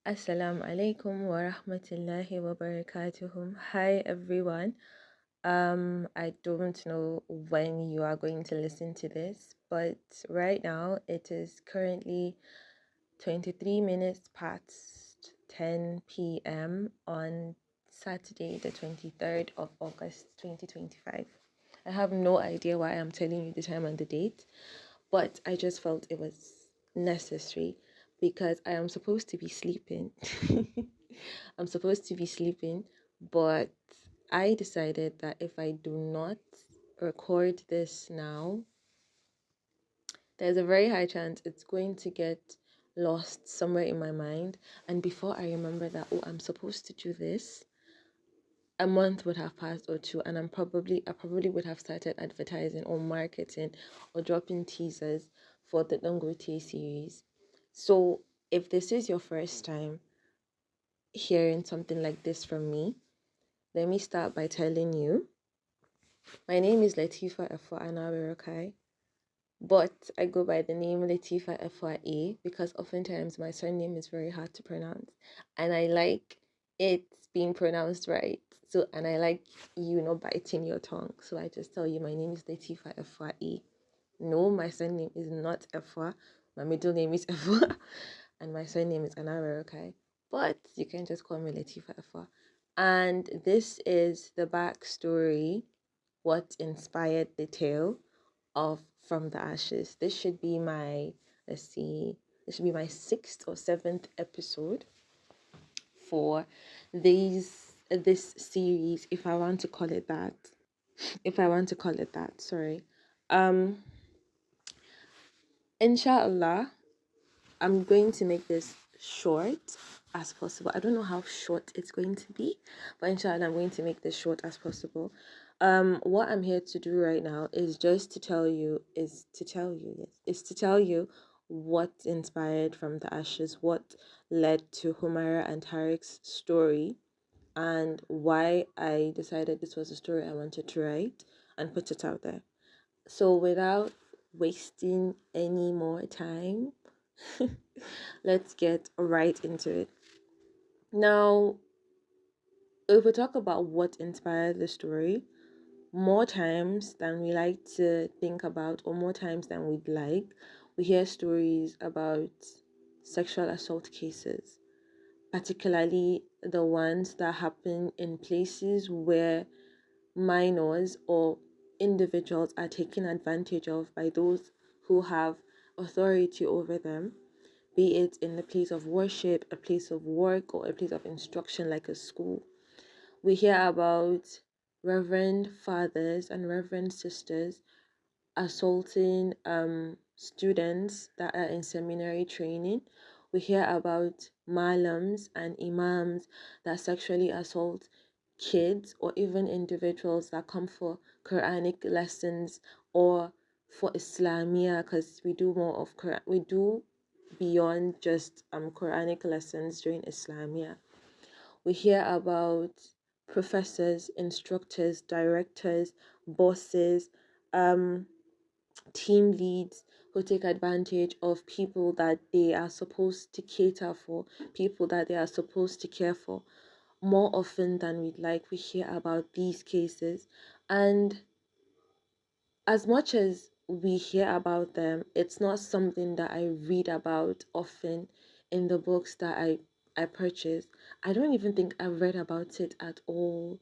Assalamu alaikum wa rahmatullahi wa barakatuhum. Hi everyone. I don't know when you are going to listen to this, but right now it is currently 23 minutes past 10 p.m. on Saturday, the 23rd of August 2025. I have no idea why I'm telling you the time and the date, but I just felt it was necessary because I am supposed to be sleeping. I'm supposed to be sleeping, but I decided that if I do not record this now, there's a very high chance it's going to get lost somewhere in my mind. And before I remember that, oh, I'm supposed to do this, a month would have passed or two, and I probably would have started advertising or marketing or dropping teasers for the Dangote series. So if this is your first time hearing something like this from me, let me start by telling you my name is Latifa Efwa Anawirokai, but I go by the name Latifa Efwa A because oftentimes my surname is very hard to pronounce and I like it being pronounced right. So, and I like you not biting your tongue. So I just tell you my name is Latifa Efwa A. No, my surname is not Efwa. My middle name is Efwa and my surname is Anawirokai. But you can just call me Latifa Efwa. And this is the backstory, what inspired the tale of From the Ashes. This should be my, let's see, this should be my sixth or seventh episode for this series, if I want to call it that. If I want to call it that, sorry. Um, Inshallah, I'm going to make this short as possible. I don't know how short it's going to be, but inshallah, I'm going to make this short as possible. What I'm here to do right now is just to tell you, is to tell you what inspired From the Ashes, what led to Humaira and Tariq's story, and why I decided this was a story I wanted to write and put it out there. So without wasting any more time, let's get right into it. Now, if we talk about what inspired the story, more times than we like to think about, or more times than we'd like, we hear stories about sexual assault cases, particularly the ones that happen in places where minors or individuals are taken advantage of by those who have authority over them, be it in a place of worship, a place of work, or a place of instruction like a school. We hear about reverend fathers and reverend sisters assaulting students that are in seminary training. We hear about malams and imams that sexually assault kids or even individuals that come for Quranic lessons or for Islamia, because we do more of Quran, we do beyond just Quranic lessons during Islamia. We hear about professors, instructors, directors, bosses, um, team leads who take advantage of people that they are supposed to cater for, people that they are supposed to care for. More often than we'd like, we hear about these cases. And as much as we hear about them, it's not something that I read about often in the books that I purchase. I don't even think I've read about it at all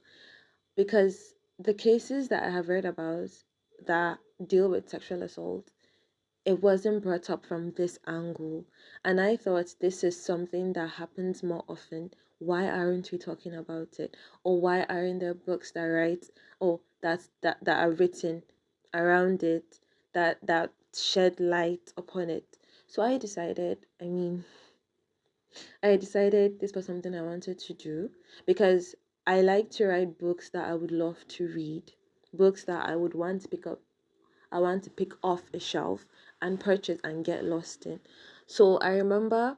because the cases that I have read about that deal with sexual assault, it wasn't brought up from this angle. And I thought this is something that happens more often. Why aren't we talking about it? Or why aren't there books that write or that are written around it that shed light upon it? So I decided this was something I wanted to do because I like to write books that I would love to read, books that I would want to pick up, I want to pick off a shelf and purchase and get lost in. So I remember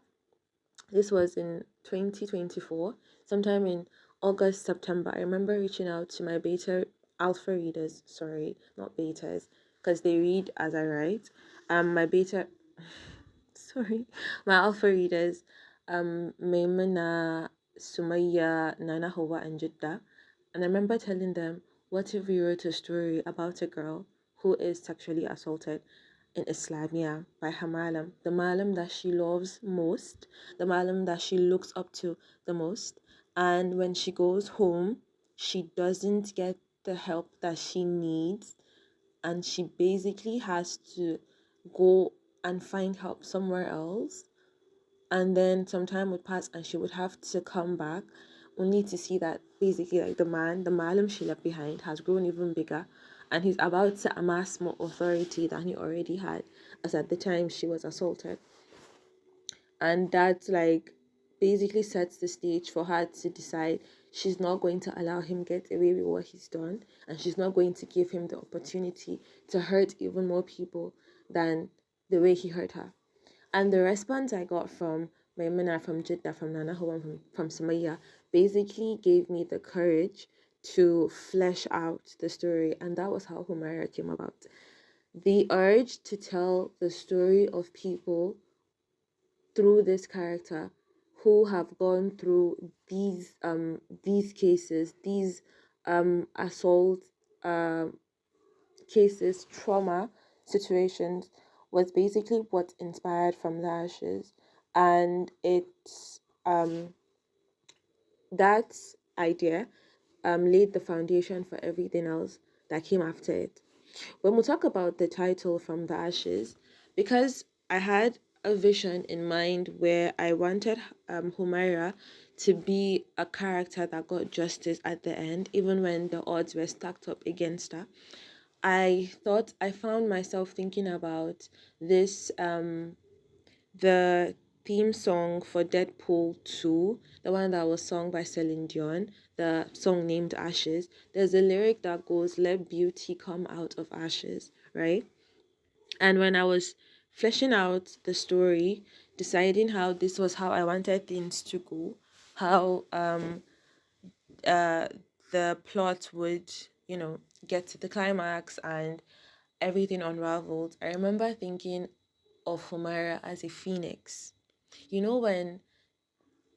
this was in 2024, sometime in August, September. I remember reaching out to my beta alpha readers, sorry, not betas, because they read as I write. My beta, sorry, my alpha readers, Maimuna, Sumaya, Nana Hawa, and Jidda. And I remember telling them, what if we wrote a story about a girl who is sexually assaulted in Islamia by her malam, the malam that she loves most, the malam that she looks up to the most. And when she goes home, she doesn't get the help that she needs, and she basically has to go and find help somewhere else. And then some time would pass and she would have to come back only to see that basically like the malam she left behind has grown even bigger, and he's about to amass more authority than he already had, as at the time she was assaulted. And that like basically sets the stage for her to decide she's not going to allow him get away with what he's done, and she's not going to give him the opportunity to hurt even more people than the way he hurt her. And the response I got from Maimuna, from Jeddah, from Nana Hawa, from Sumaya, basically gave me the courage to flesh out the story. And that was how Humaira came about. The urge to tell the story of people through this character who have gone through these cases, these assault um cases, trauma situations, was basically what inspired From the Ashes. And it's that idea laid the foundation for everything else that came after it. When we talk about the title From the Ashes, because I had a vision in mind where I wanted Humaira to be a character that got justice at the end, even when the odds were stacked up against her. I found myself thinking about this the theme song for Deadpool 2, the one that was sung by Celine Dion, the song named Ashes. There's a lyric that goes, "Let beauty come out of ashes," right? And when I was fleshing out the story, deciding how this was how I wanted things to go, how uh the plot would, get to the climax and everything unraveled, I remember thinking of Humaira as a phoenix. You know when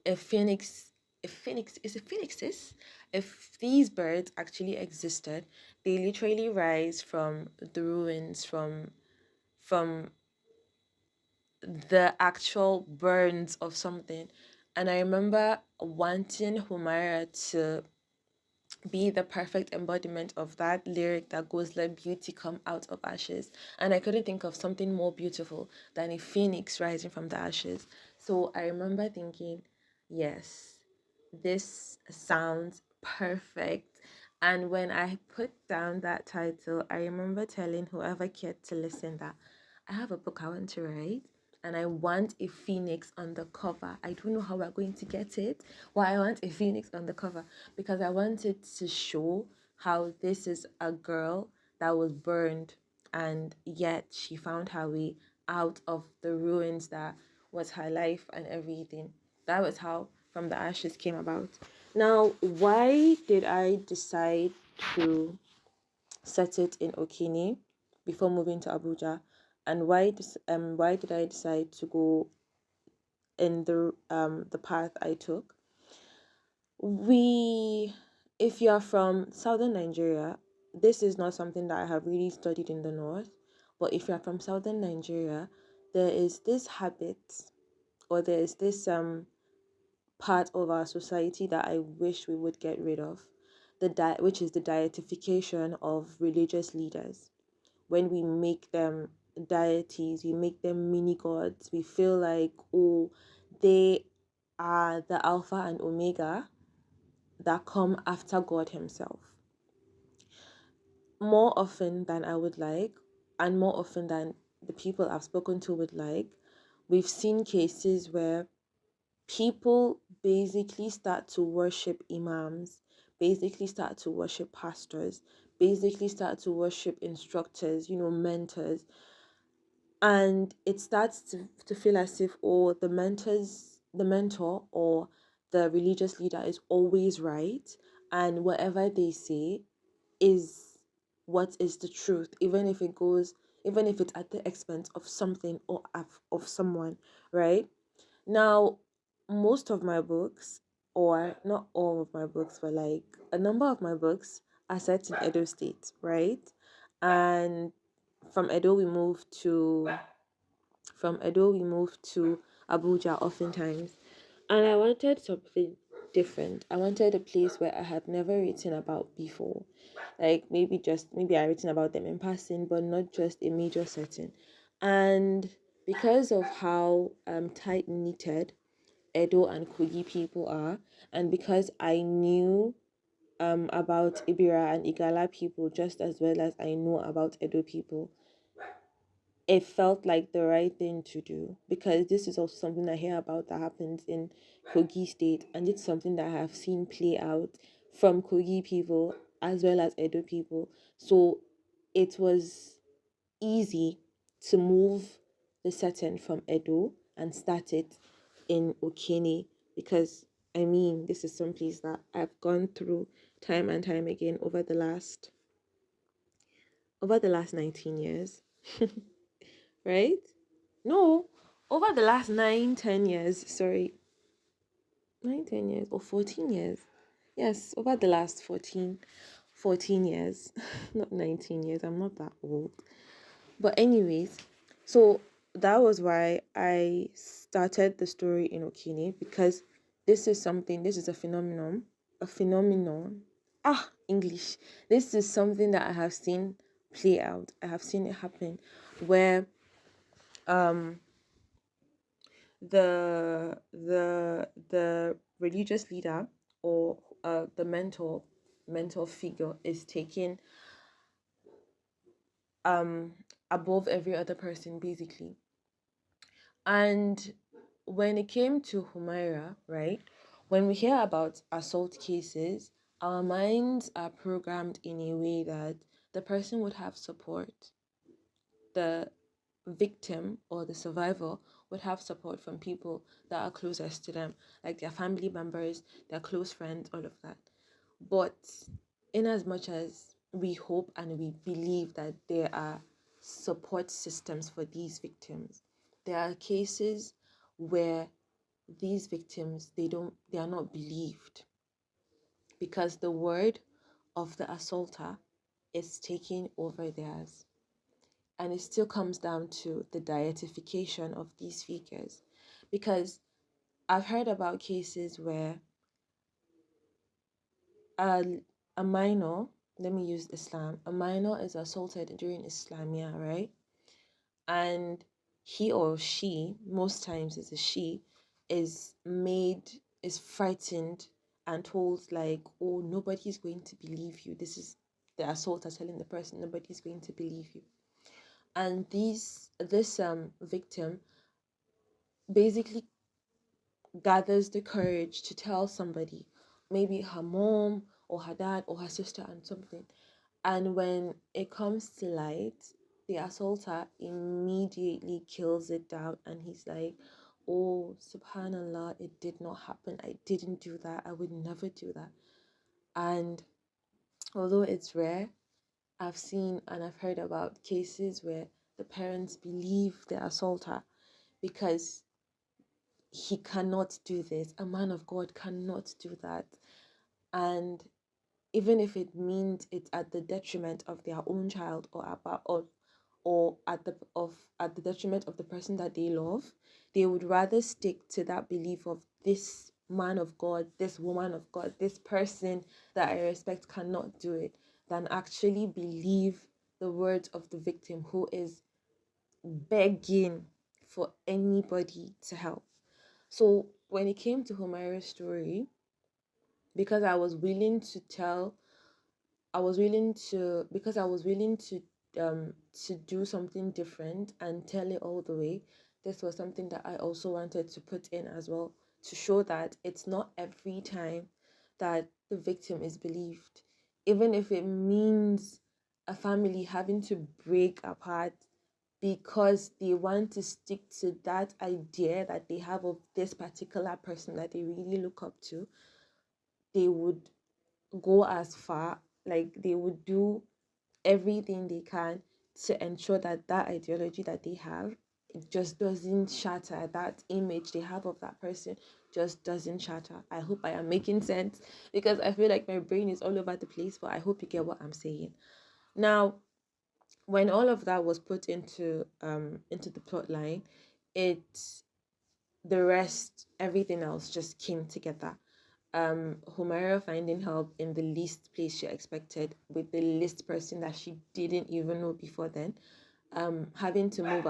a phoenix a phoenix is a phoenix is if these birds actually existed, they literally rise from the ruins, from the actual burns of something. And I remember wanting Humaira to be the perfect embodiment of that lyric that goes, "Let beauty come out of ashes." And I couldn't think of something more beautiful than a phoenix rising from the ashes. So I remember thinking, yes, this sounds perfect. And when I put down that title, I remember telling whoever cared to listen that I have a book I want to write, and I want a phoenix on the cover. I don't know how we're going to get it. Why I want a phoenix on the cover, because I wanted to show how this is a girl that was burned, and yet she found her way out of the ruins that was her life and everything. That was how From the Ashes came about. Now, why did I decide to set it in Okini before moving to Abuja, and why did I decide to go in the path I took? We If you're from southern Nigeria, this is not something that I have really studied in the north, but if you're from southern Nigeria, there is this habit, or there is this part of our society that I wish we would get rid of, which is the deification of religious leaders. When we make them deities, we make them mini gods. We feel like, oh, they are the Alpha and Omega that come after God Himself. More often than I would like, and more often than the people I've spoken to would like, we've seen cases where people basically start to worship imams, basically start to worship pastors, basically start to worship instructors, mentors. And it starts to feel as if, oh, the mentor or the religious leader is always right, and whatever they say is what is the truth, even if it's at the expense of something or of someone, right? Now, most of my books, or not all of my books, but like a number of my books are set in Edo State, right? And from Edo we moved to Abuja oftentimes. And I wanted something different. I wanted a place where I had never written about before. Like maybe I written about them in passing, but not just a major setting. And because of how tight knitted Edo and Kogi people are, and because I knew about Ibira and Igala people just as well as I know about Edo people, it felt like the right thing to do, because this is also something I hear about that happens in Kogi State, and it's something that I have seen play out from Kogi people as well as Edo people. So it was easy to move the setting from Edo and start it in Okene, because I mean this is some place that I've gone through time and time again over the last 19 years. Right? No, over the last 9, 10 years, sorry, 9, 10 years or 14 years. Yes, over the last 14 years, not 19 years. I'm not that old. But anyways, so that was why I started the story in Okine, because this is a phenomenon. English. This is something that I have seen play out. I have seen it happen where um the religious leader, or the mentor figure, is taken um above every other person basically. And when it came to Humaira, right, when we hear about assault cases, our minds are programmed in a way that the person would have support, the victim or the survivor would have support from people that are closest to them, like their family members, their close friends, all of that. But in as much as we hope and we believe that there are support systems for these victims, there are cases where these victims, they are not believed, because the word of the assaulter is taking over theirs. And it still comes down to the dietification of these figures, because I've heard about cases where a, a minor, let me use Islam, a minor is assaulted during Islamia, right? And he or she, most times it's a she, is frightened and told like, oh, nobody's going to believe you. This is the assaulter telling the person, nobody's going to believe you. And this victim basically gathers the courage to tell somebody, maybe her mom or her dad or her sister and something. And when it comes to light, the assaulter immediately kills it down, and he's like, oh, subhanallah, it did not happen. I didn't do that. I would never do that. And although it's rare, I've seen and I've heard about cases where the parents believe the assaulter because he cannot do this. A man of God cannot do that. And even if it means it's at the detriment of their own child, or at the detriment of the person that they love, they would rather stick to that belief of this man of God, this woman of God, this person that I respect cannot do it, than actually believe the words of the victim who is begging for anybody to help. So when it came to Humaira's story, because I was willing to do something different and tell it all the way. This was something that I also wanted to put in as well, to show that it's not every time that the victim is believed, even if it means a family having to break apart because they want to stick to that idea that they have of this particular person that they really look up to. They would go as far, like they would do everything they can to ensure that that ideology that they have, it just doesn't shatter that image they have of that person, just doesn't shatter. I hope I am making sense, because I feel like my brain is all over the place, but I hope you get what I'm saying. Now, when all of that was put into the plot line, it the rest, everything else just came together. Humaira finding help in the least place she expected, with the least person that she didn't even know before then. Having to move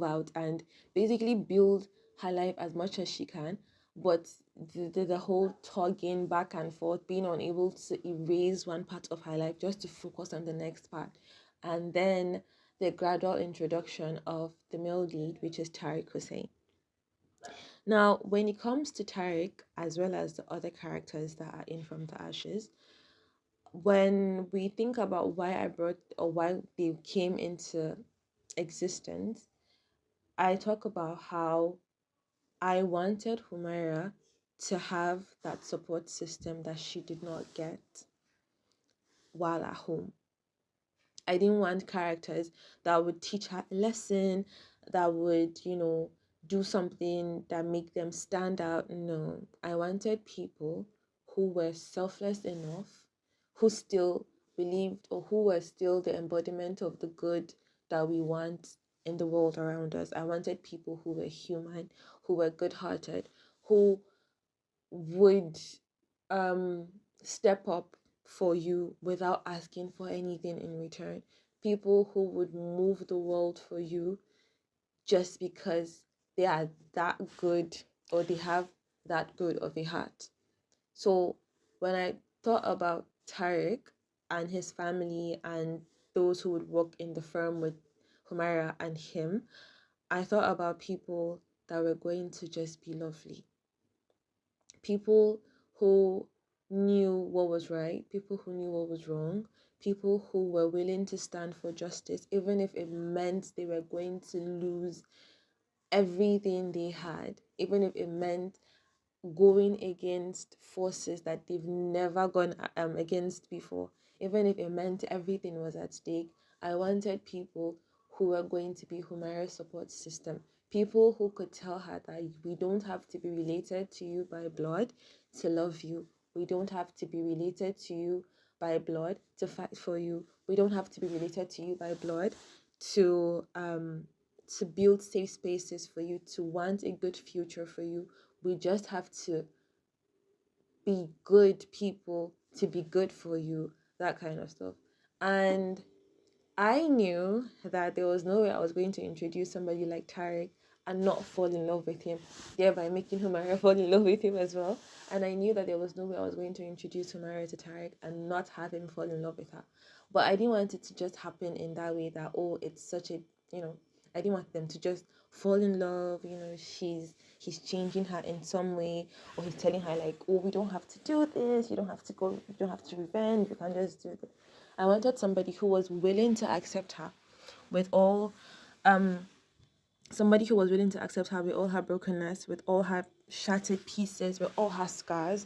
out, and basically build her life as much as she can, but the whole tugging back and forth, being unable to erase one part of her life just to focus on the next part. And then the gradual introduction of the male lead, which is Tariq Hussein. Now, when it comes to Tariq, as well as the other characters that are in From the Ashes, when we think about why I brought, or why they came into existence, I talk about how I wanted Humaira to have that support system that she did not get while at home. I didn't want characters that would teach her a lesson, that would, do something that make them stand out. No, I wanted people who were selfless enough, who still believed, or who were still the embodiment of the good that we want in the world around us. I wanted people who were human, who were good-hearted, who would um step up for you without asking for anything in return. People who would move the world for you just because they are that good, or they have that good of a heart. So when I thought about Tariq and his family and those who would work in the firm with Humaira and him, I thought about people that were going to just be lovely. People who knew what was right, people who knew what was wrong, people who were willing to stand for justice, even if it meant they were going to lose everything they had, even if it meant going against forces that they've never gone against before, even if it meant everything was at stake. I wanted people who were going to be Humaira's support system, people who could tell her that we don't have to be related to you by blood to love you. We don't have to be related to you by blood to fight for you. We don't have to be related to you by blood to build safe spaces for you, to want a good future for you. We just have to be good people to be good for you, that kind of stuff. And I knew that there was no way I was going to introduce somebody like Tariq and not fall in love with him, thereby making Humaira fall in love with him as well. And I knew that there was no way I was going to introduce Humaira to Tariq and not have him fall in love with her. But I didn't want it to just happen in that way that, oh, it's such a, I didn't want them to just fall in love, he's changing her in some way, or he's telling her like, oh, we don't have to do this, you don't have to go, you don't have to revenge, you can just do this. I wanted somebody who was willing to accept her with all, somebody who was willing to accept her with all her brokenness, with all her shattered pieces, with all her scars,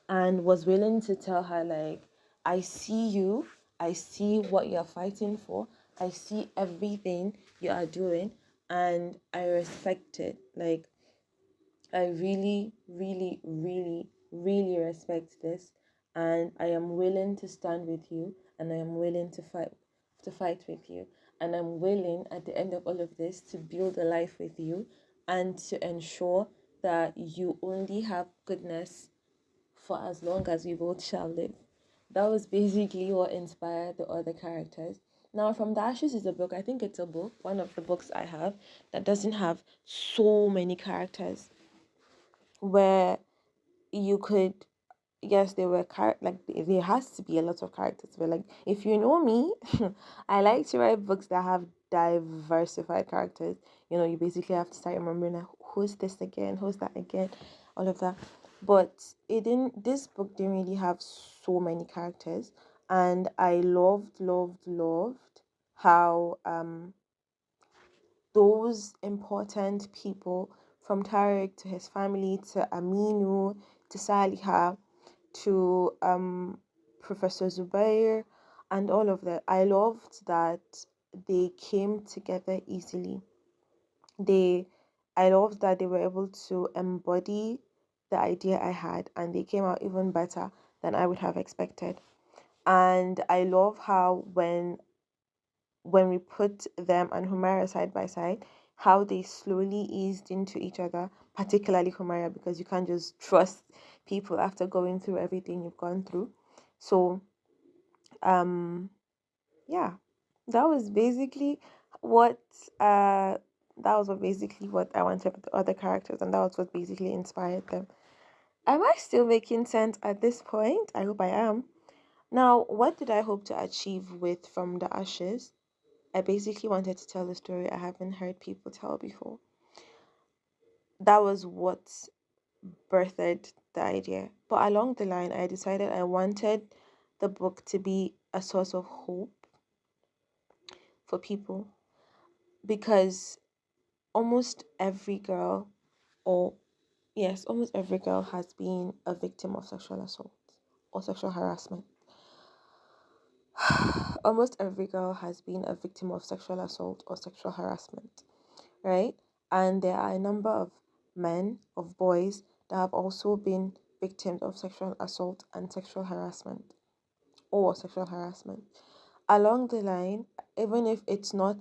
and was willing to tell her like, I see you, I see what you're fighting for, I see everything you are doing, and I respect it. Like, I really, really, really, really respect this, and I am willing to stand with you, and I am willing to fight with you, and I'm willing at the end of all of this to build a life with you, and to ensure that you only have goodness for as long as we both shall live. That was basically what inspired the other characters. Now, From the Ashes is a book. I think it's a book, one of the books I have, that doesn't have so many characters, where you could, yes, there were like there has to be a lot of characters, but like, if you know me, I like to write books that have diversified characters. You basically have to start remembering, like, who's this again, who's that again, all of that. But this book didn't really have so many characters, and I loved how those important people, from Tariq to his family to Aminu to Saliha to Professor Zubair and all of that. I loved that they came together easily. They I loved that they were able to embody the idea I had, and they came out even better than I would have expected. And I love how when we put them and Humaira side by side, how they slowly eased into each other, particularly Humaira, because you can't just trust people after going through everything you've gone through. So, um, yeah, that was basically what uh what I wanted with the other characters, and that was what basically inspired them. Am I still making sense at this point? I hope I am. Now, what did I hope to achieve with From the Ashes? I basically wanted to tell a story I haven't heard people tell before. That was what birthed the idea. But along the line, I decided I wanted the book to be a source of hope for people, because almost every girl, or yes, almost every girl has been a victim of sexual assault or sexual harassment. Almost every girl has been a victim of sexual assault or sexual harassment, right? And there are a number of men, of boys, that have also been victims of sexual assault and sexual harassment or sexual harassment. Along the line, even if it's not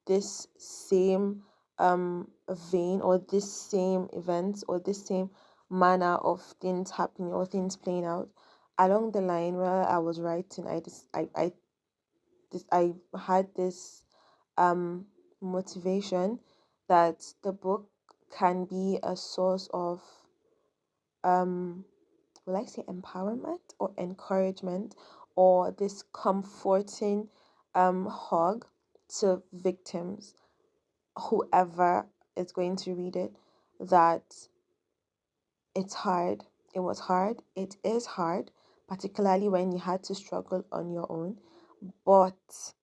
this same vein or this same events or this same manner of things happening or things playing out, along the line where I was writing, I had this motivation that the book can be a source of um will I say empowerment or encouragement, or this comforting hug to victims, whoever is going to read it, that it's hard. It was hard. It is hard, particularly when you had to struggle on your own. But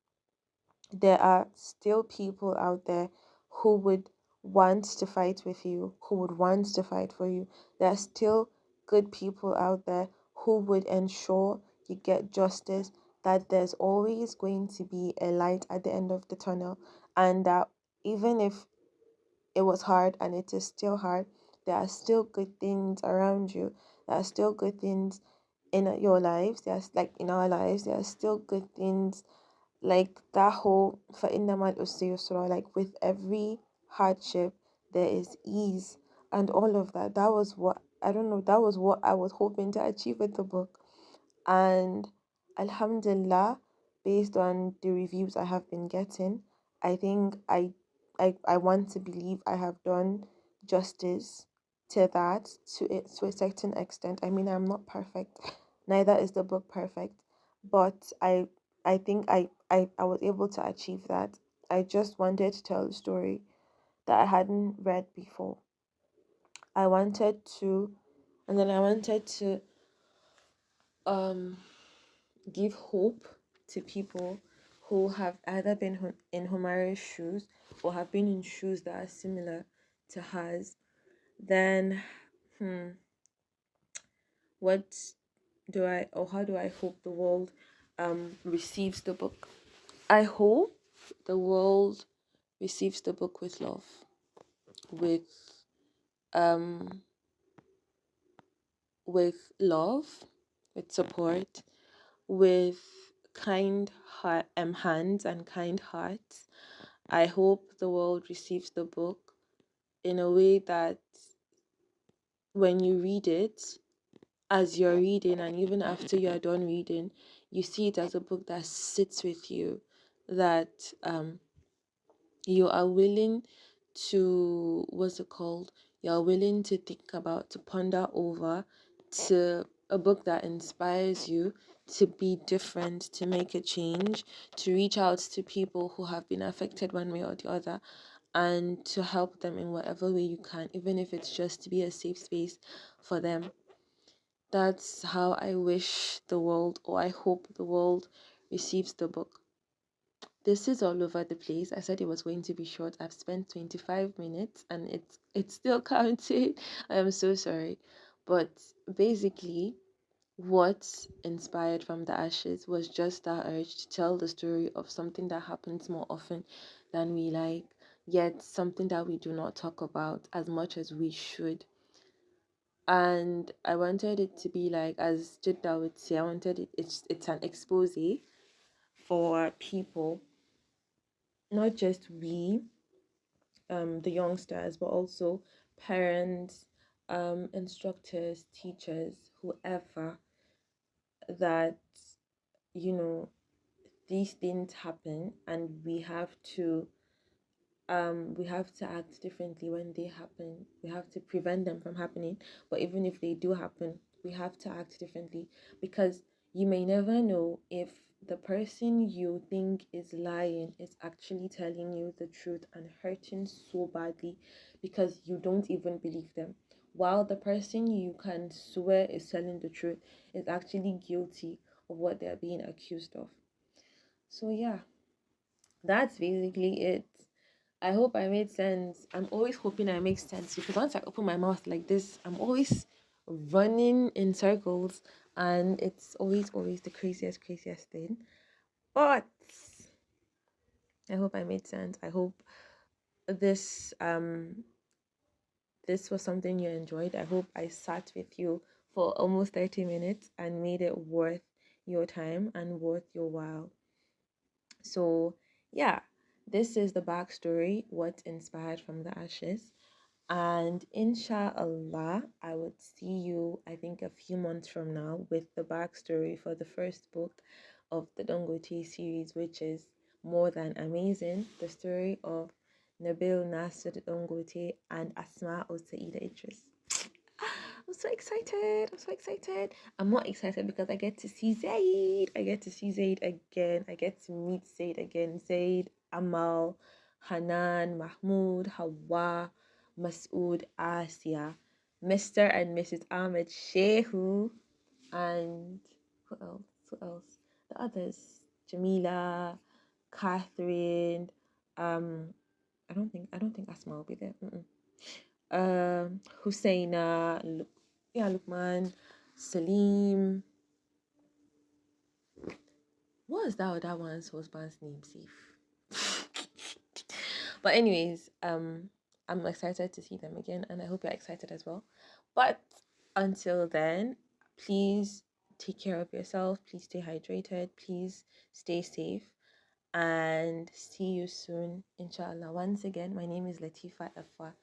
there are still people out there who would want to fight with you, who would want to fight for you. There are still good people out there who would ensure you get justice, that there's always going to be a light at the end of the tunnel, and that even if it was hard and it is still hard, there are still good things around you. There are still good things in your lives. There's like in our lives, there are still good things, like that whole فَإِنَّمَا الْأُسْرِ يُسْرًا, like with every hardship there is ease, and all of that. That was what, I don't know, that was what I was hoping to achieve with the book. And Alhamdulillah, based on the reviews I have been getting, I think I want to believe I have done justice to that, to it, to a certain extent. I mean, I'm not perfect, neither is the book perfect, but I think I was able to achieve that. I just wanted to tell a story that I hadn't read before. I wanted to, and then I wanted to um give hope to people who have either been in Humaira's shoes or have been in shoes that are similar to hers. Then, what do I, or how do I hope the world receives the book? I hope the world receives the book with love, with um love, with support, with hands and kind hearts. I hope the world receives the book in a way that when you read it, as you're reading, and even after you're done reading, you see it as a book that sits with you, that you are willing to, what's it called? You're willing to think about, to ponder over, to a book that inspires you to be different, to make a change, to reach out to people who have been affected one way or the other, and to help them in whatever way you can, even if it's just to be a safe space for them. That's how I wish the world, or I hope the world receives the book. This is all over the place. I said it was going to be short. I've spent 25 minutes and it's still counting. I am so sorry. But basically, what inspired From the Ashes was just that urge to tell the story of something that happens more often than we like, yet something that we do not talk about as much as we should. And I wanted it to be like, as Jidda would say, I wanted it's an expose for people, not just we, the youngsters, but also parents, instructors, teachers, whoever, that, you know, these things happen and we have to act differently when they happen. We have to prevent them from happening. But even if they do happen, we have to act differently, because you may never know if the person you think is lying is actually telling you the truth and hurting so badly because you don't even believe them. While the person you can swear is telling the truth is actually guilty of what they're being accused of. So, yeah, that's basically it. I hope I made sense. I'm always hoping I make sense because once I open my mouth like this, I'm always running in circles and it's always the craziest thing. But I hope I made sense. I hope this this was something you enjoyed. I hope I sat with you for almost 30 minutes and made it worth your time and worth your while. So, yeah, this is the backstory, what inspired from the ashes. And inshallah, I would see you, I think, a few months from now with the backstory for the first book of the Dangote series, which is more than amazing. The story of Nabil Nasser Dangote and Asma or Saida Idris. I'm so excited. I'm so excited. I'm not excited because I get to see Zaid. I get to see Zaid again. I get to meet Zaid again. Zaid, Amal, Hanan, Mahmoud, Hawa, Masood, Asia, Mr. and Mrs. Ahmed Shehu, and who else? Who else? The others. Jamila, Catherine, um, I don't think Asma will be there. Husseina, Lukman, Salim. What is that other one's husband's name, Safe? But anyways, I'm excited to see them again, and I hope you're excited as well. But until then, please take care of yourself. Please stay hydrated. Please stay safe, and see you soon, inshallah. Once again, my name is Latifa Efa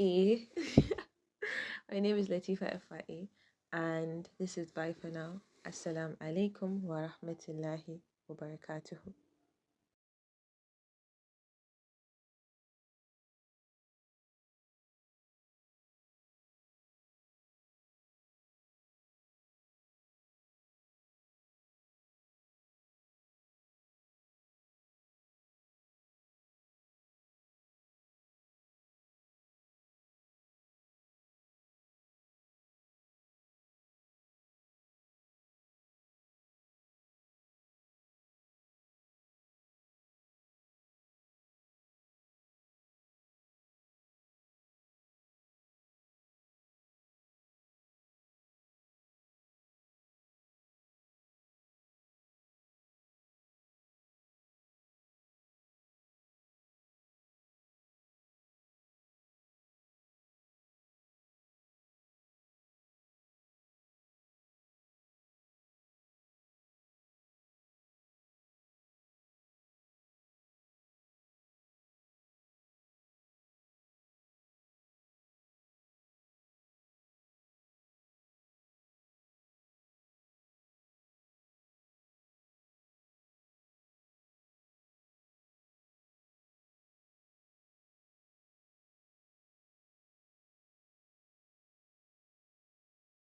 A. My name is Latifa Efa, and this is bye for now. Assalamu alaikum wa rahmatullahi wa barakatuhu.